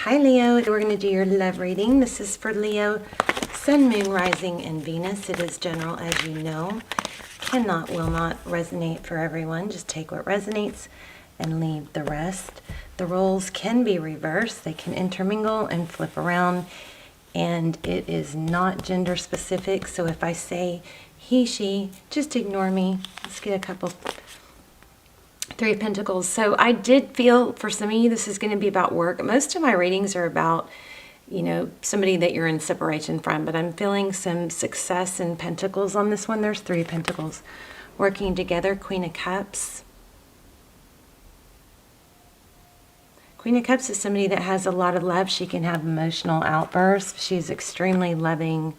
Hi Leo, we're going to do your love reading. This is for Leo, Sun, Moon, Rising, and Venus. It is general, as you know. Cannot, will not resonate for everyone. Just take what resonates and leave the rest. The roles can be reversed. They can intermingle and flip around. And it is not gender specific. So if I say he, she, just ignore me. Let's get a couple. Three of Pentacles. So I did feel for some of you this is going to be about work. Most of my readings are about, you know, somebody that you're in separation from, but I'm feeling some success in Pentacles on this one. There's Three of Pentacles working together. Queen of Cups. Queen of Cups is somebody that has a lot of love. She can have emotional outbursts. She's extremely loving,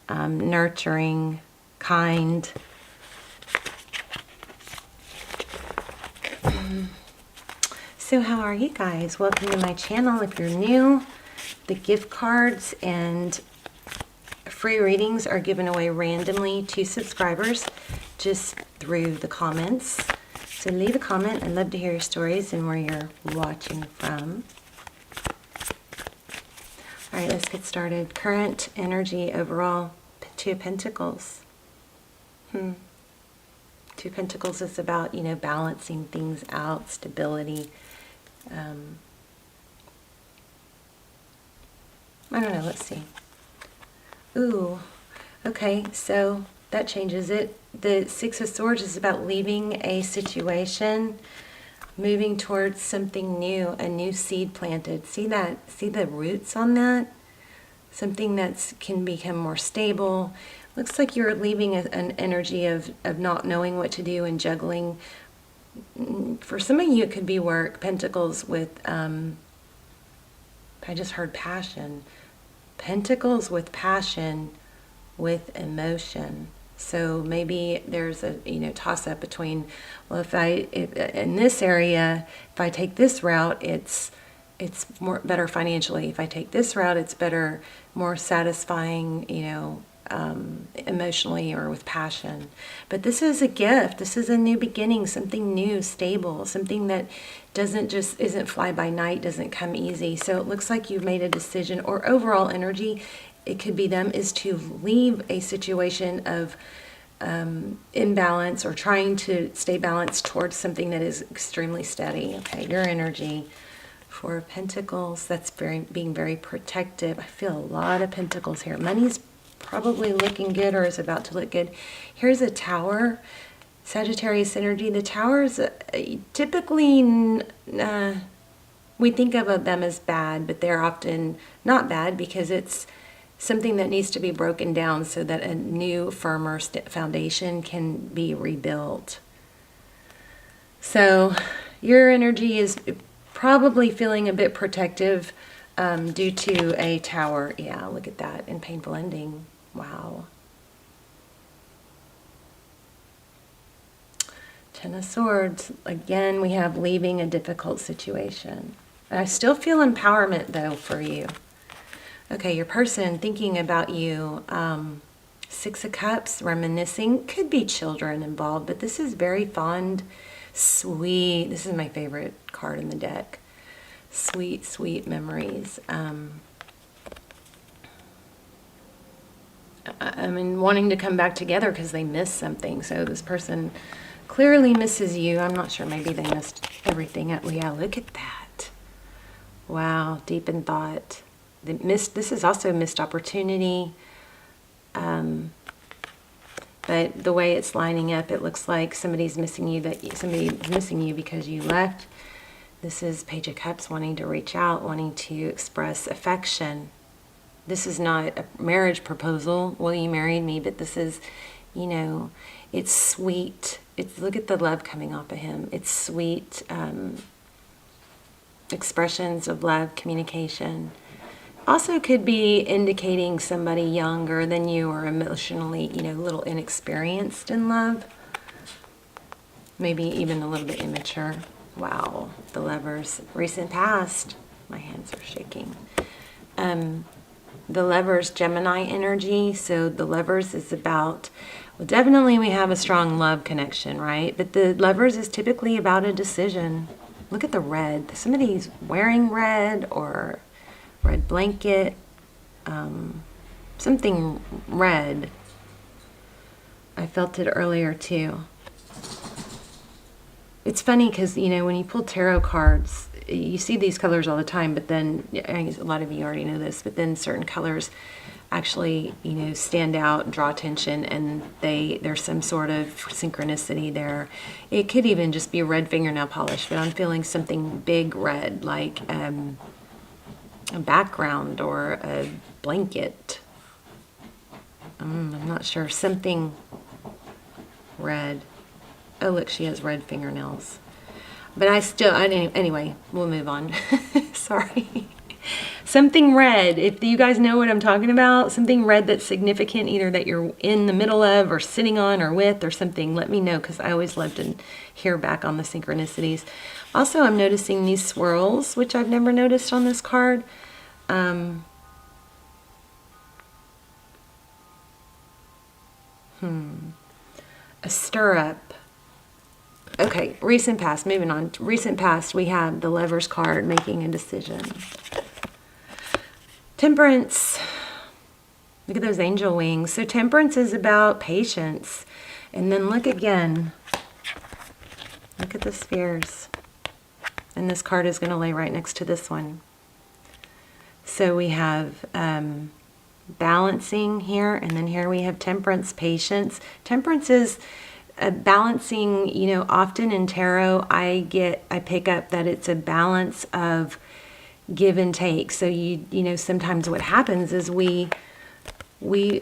nurturing, kind. So how are you guys? Welcome to my channel. If you're new, the gift cards and free readings are given away randomly to subscribers just through the comments. So leave a comment. I'd love to hear your stories and where you're watching from. All right, let's get started. Current energy overall, Two of Pentacles. Two of Pentacles is about, you know, balancing things out, stability. I don't know, let's see. Ooh, okay, so that changes it. The Six of Swords is about leaving a situation, moving towards something new, a new seed planted. See that? See the roots on that? Something that can become more stable. Looks like you're leaving an energy of not knowing what to do and juggling. For some of you, it could be work. Pentacles with, I just heard passion. Pentacles with passion, with emotion. So maybe there's a, you know, toss up between, well, if in this area, if I take this route, it's more better financially. If I take this route, it's better, more satisfying, you know, emotionally or with passion. But this is a gift. This is a new beginning, something new, stable, something that isn't fly by night, doesn't come easy. So it looks like you've made a decision, or overall energy, it could be them, is to leave a situation of imbalance or trying to stay balanced towards something that is extremely steady. Okay, your energy. Four of Pentacles, that's being very protective. I feel a lot of Pentacles here. Money's probably looking good or is about to look good. Here's a Tower, Sagittarius energy. The Towers, typically we think of them as bad, but they're often not bad because it's something that needs to be broken down so that a new, firmer foundation can be rebuilt. So your energy is probably feeling a bit protective due to a Tower. Yeah, look at that. And painful ending. Wow. Ten of Swords. Again, we have leaving a difficult situation. I still feel empowerment, though, for you. Okay, your person thinking about you. Six of Cups, reminiscing. Could be children involved, but this is very fond, sweet. This is my favorite card in the deck. Sweet, sweet memories. I mean, wanting to come back together because they missed something. So this person clearly misses you. I'm not sure. Maybe they missed everything. Yeah, look at that. Wow, deep in thought. This is also a missed opportunity. But the way it's lining up, it looks like somebody's missing you. Somebody's missing you because you left. This is Page of Cups, wanting to reach out, wanting to express affection. This is not a marriage proposal. Well, you married me, but this is, you know, it's sweet. Look at the love coming off of him. It's sweet expressions of love, communication. Also could be indicating somebody younger than you or emotionally, you know, a little inexperienced in love. Maybe even a little bit immature. Wow, the Lovers. Recent past. My hands are shaking. The Lovers, Gemini energy. So the Lovers is about, well, definitely we have a strong love connection, right? But the Lovers is typically about a decision. Look at the red. Somebody's wearing red or red blanket, something red. I felt it earlier too. It's funny because, you know, when you pull tarot cards, you see these colors all the time, but then, I guess a lot of you already know this, but then certain colors actually, you know, stand out, draw attention, and there's some sort of synchronicity there. It could even just be red fingernail polish, but I'm feeling something big red, like a background or a blanket. I'm not sure. Something red. Oh, look, she has red fingernails. But anyway, we'll move on. Sorry. Something red. If you guys know what I'm talking about, something red that's significant, either that you're in the middle of or sitting on or with or something, let me know, because I always love to hear back on the synchronicities. Also, I'm noticing these swirls, which I've never noticed on this card. A stirrup. Okay, recent past, moving on. Recent past, we have the Lover's card, making a decision. Temperance. Look at those angel wings. So temperance is about patience. And then look again. Look at the spheres. And this card is going to lay right next to this one. So we have balancing here, and then here we have temperance, patience. Temperance is balancing, you know, often in tarot, I pick up that it's a balance of give and take. So you know, sometimes what happens is we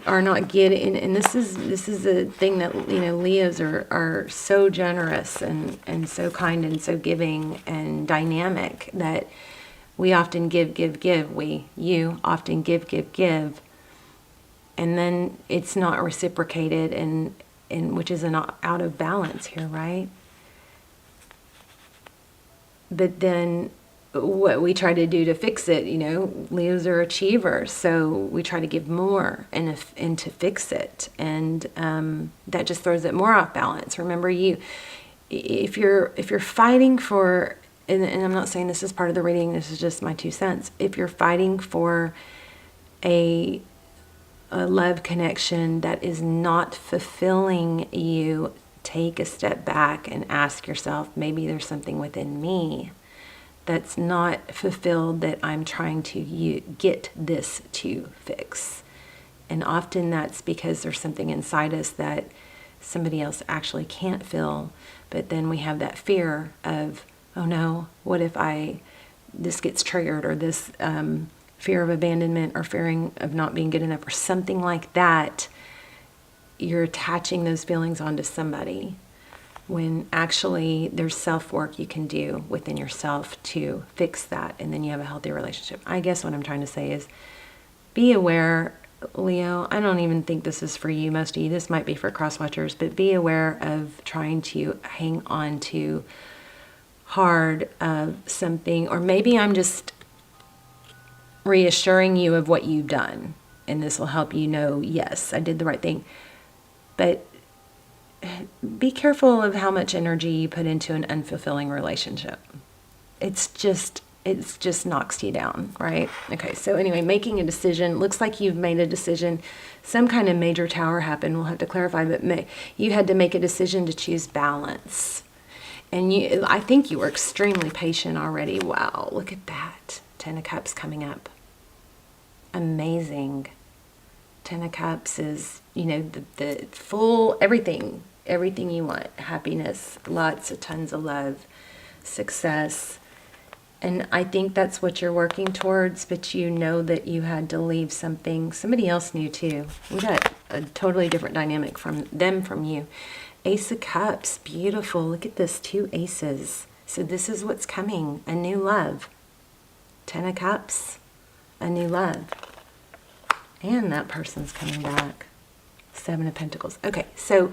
are not getting, and this is a thing that, you know, Leos are so generous and so kind and so giving and dynamic that we often give. You often give. And then it's not reciprocated, and which is an out of balance here, right? But then what we try to do to fix it, you know, Leos are achievers, so we try to give more and to fix it, and that just throws it more off balance. Remember, if you're fighting for, and I'm not saying this is part of the reading, this is just my 2 cents. If you're fighting for a love connection that is not fulfilling you, take a step back and ask yourself, maybe there's something within me that's not fulfilled that I'm trying to get this to fix. And often that's because there's something inside us that somebody else actually can't fill. But then we have that fear of, oh no, what if this gets triggered, or this fear of abandonment, or fearing of not being good enough, or something like that. You're attaching those feelings onto somebody, when actually there's self-work you can do within yourself to fix that, and then you have a healthy relationship. I guess what I'm trying to say is, be aware, Leo. I don't even think this is for you, most of you. This might be for cross-watchers, but be aware of trying to hang on to hard of something, or maybe I'm just reassuring you of what you've done, and this will help you know, yes, I did the right thing. But be careful of how much energy you put into an unfulfilling relationship. It's just knocks you down, right? Okay, so anyway, making a decision. Looks like you've made a decision. Some kind of major tower happened. We'll have to clarify, but you had to make a decision to choose balance. And I think you were extremely patient already. Wow, look at that. 10 of Cups coming up. Amazing. 10 of Cups is, you know, the full, everything you want. Happiness, tons of love, success. And I think that's what you're working towards, but you know that you had to leave something. Somebody else knew too. We got a totally different dynamic from you. Ace of Cups, beautiful. Look at this, 2 aces. So this is what's coming, a new love. 10 of Cups, a new love. And that person's coming back. 7 of Pentacles. Okay, so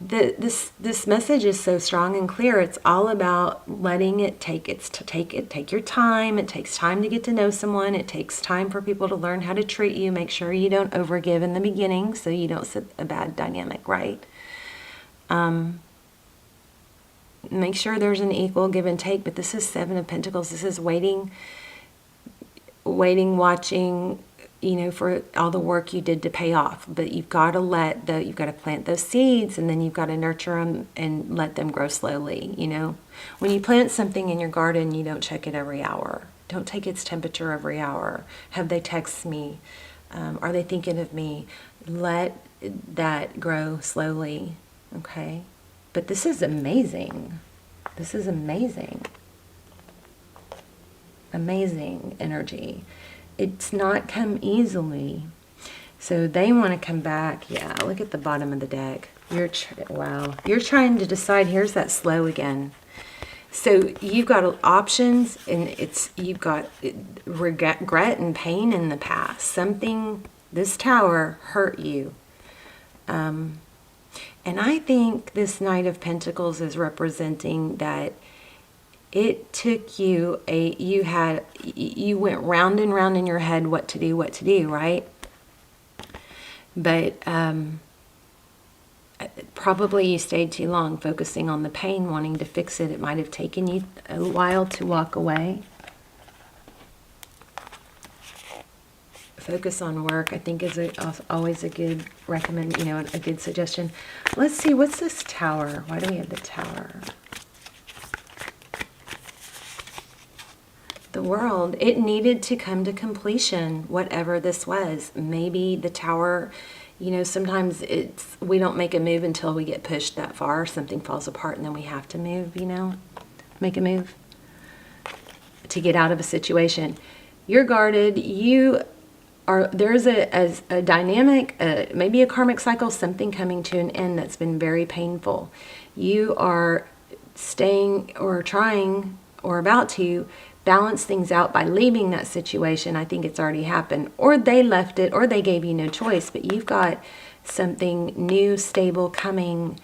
this message is so strong and clear. It's all about letting it take your time. It takes time to get to know someone. It takes time for people to learn how to treat you. Make sure you don't overgive in the beginning so you don't set a bad dynamic, right? Make sure there's an equal give and take, but this is 7 of Pentacles. This is waiting waiting, watching, for all the work you did to pay off. But you've got to you've got to plant those seeds, and then you've got to nurture them and let them grow slowly. When you plant something in your garden, you don't check it every hour. Don't take its temperature every hour. Have they text me? Are they thinking of me? Let that grow slowly, okay? But this is amazing. This is amazing. Amazing energy. It's not come easily. So they want to come back. Yeah, look at the bottom of the deck. Wow. You're trying to decide. Here's that slow again. So you've got options, and you've got regret and pain in the past. This tower hurt you. And I think this Knight of Pentacles is representing that it took you you went round and round in your head what to do, right? But probably you stayed too long focusing on the pain, wanting to fix it. It might have taken you a while to walk away. Focus on work, I think, is always a good a good suggestion. Let's see, what's this tower? Why do we have the tower? The world, it needed to come to completion, whatever this was. Maybe the tower, sometimes we don't make a move until we get pushed that far. Something falls apart and then we have to move, make a move to get out of a situation. You're guarded. There's a dynamic, maybe a karmic cycle, something coming to an end that's been very painful. You are staying or trying or about to balance things out by leaving that situation. I think it's already happened, or they left it, or they gave you no choice, but you've got something new, stable coming,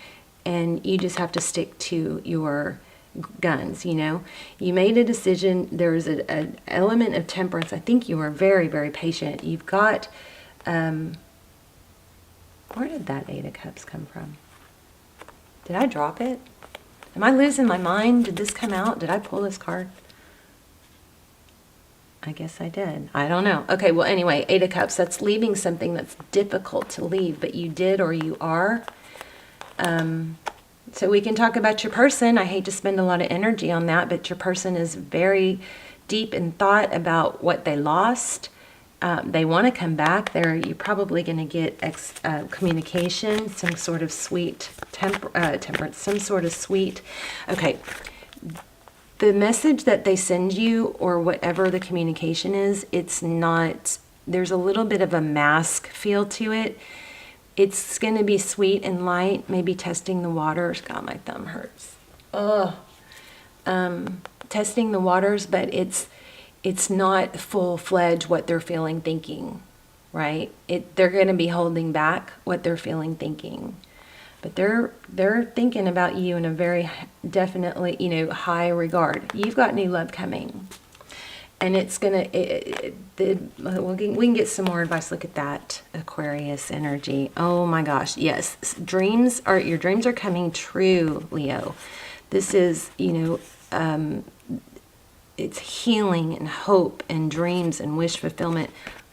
and you just have to stick to your guns. You made a decision. There's an element of temperance. I think you were very, very patient. You've got where did that Eight of Cups come from? Did I drop it? Am I losing my mind? Did this come out? Did I pull this card? I guess I did. I don't know. Okay, well, anyway, Eight of Cups, that's leaving something that's difficult to leave, but you did, or you are. So we can talk about your person. I hate to spend a lot of energy on that, but your person is very deep in thought about what they lost. They want to come back. You're probably going to get communication, some sort of sweet temperance, some sort of sweet. Okay. The message that they send you, or whatever the communication is, it's not, there's a little bit of a mask feel to it. It's going to be sweet and light, maybe testing the waters. God, my thumb hurts. Testing the waters, but it's not full-fledged what they're feeling, thinking, right? They're going to be holding back what they're feeling, thinking. But they're thinking about you in a very definitely, high regard. You've got new love coming. And it's going to, we can get some more advice. Look at that Aquarius energy. Oh my gosh. Yes. Your dreams are coming true, Leo. This is, it's healing and hope and dreams and wish fulfillment.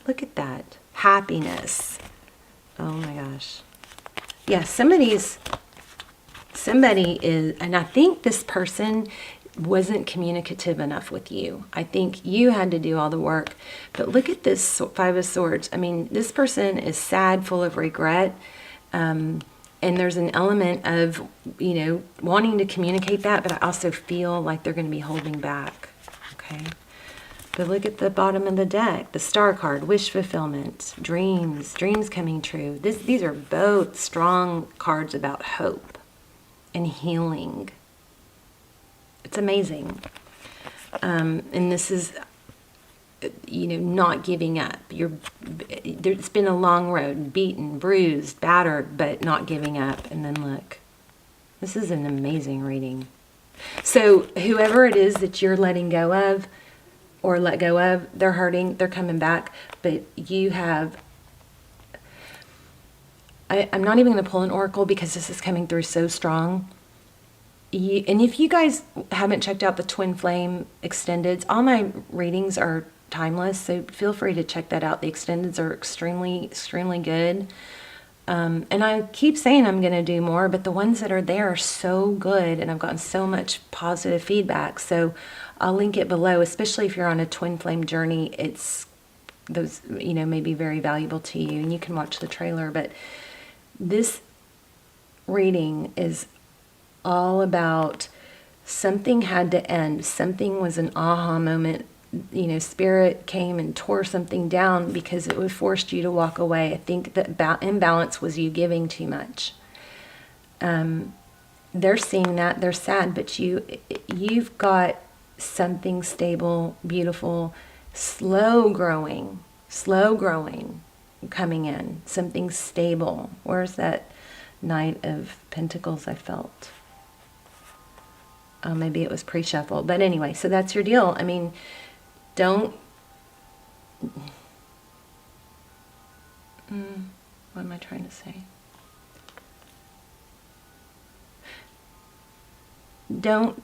Look at that. Happiness. Oh my gosh. Yeah, somebody is, and I think this person wasn't communicative enough with you. I think you had to do all the work. But look at this Five of Swords. I mean, this person is sad, full of regret. And there's an element of, wanting to communicate that, but I also feel like they're going to be holding back. Okay. But look at the bottom of the deck, the Star card, wish fulfillment, dreams coming true. These are both strong cards about hope and healing. It's amazing. And this is, not giving up. It's been a long road, beaten, bruised, battered, but not giving up. And then look, this is an amazing reading. So whoever it is that you're letting go of, or let go of, they're hurting, they're coming back, but you have, I'm not even going to pull an oracle because this is coming through so strong. And if you guys haven't checked out the Twin Flame Extendeds, all my readings are timeless. So feel free to check that out. The extendeds are extremely, extremely good. And I keep saying I'm going to do more, but the ones that are there are so good, and I've gotten so much positive feedback. So I'll link it below, especially if you're on a twin flame journey. It's those, may be very valuable to you, and you can watch the trailer. But this reading is all about something had to end. Something was an aha moment. Spirit came and tore something down because it would forced you to walk away. I think that imbalance was you giving too much. They're seeing that, they're sad, but you've got something stable, beautiful, slow growing coming in. Something stable. Where's that Knight of Pentacles I felt? Oh, maybe it was pre-shuffle. But anyway, so that's your deal. I mean, what am I trying to say? Don't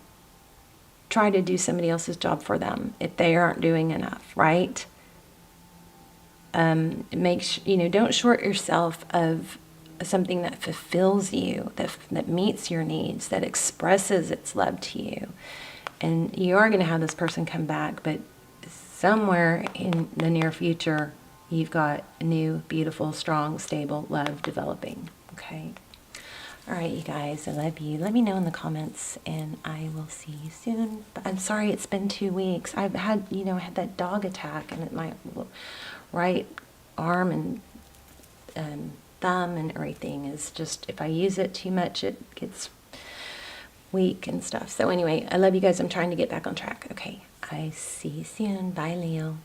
try to do somebody else's job for them if they aren't doing enough, right? Don't short yourself of something that fulfills you, that meets your needs, that expresses its love to you. And you are going to have this person come back, but somewhere in the near future, you've got a new, beautiful, strong, stable love developing. Okay? All right, you guys, I love you. Let me know in the comments, and I will see you soon. But I'm sorry it's been 2 weeks. I've had, I had that dog attack, and my right arm and thumb and everything is just, if I use it too much, it gets weak and stuff. So anyway, I love you guys. I'm trying to get back on track. Okay, I see you soon. Bye, Leo.